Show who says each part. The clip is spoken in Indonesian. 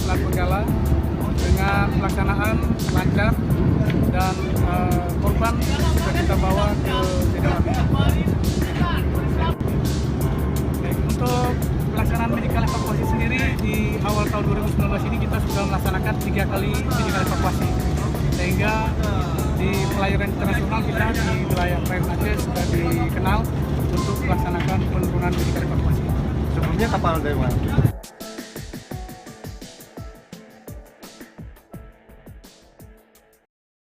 Speaker 1: Selat Benggala dengan pelaksanaan lancar dan korban sudah kita bawa ke Sidemami. Untuk pelaksanaan medical evakuasi sendiri di awal tahun 2019 ini kita sudah melaksanakan 3 kali medical evakuasi, sehingga di pelayaran internasional kita di wilayah perairan Aceh sudah dikenal untuk melaksanakan penurunan medical evakuasi.
Speaker 2: Sebelumnya kapal dari mana?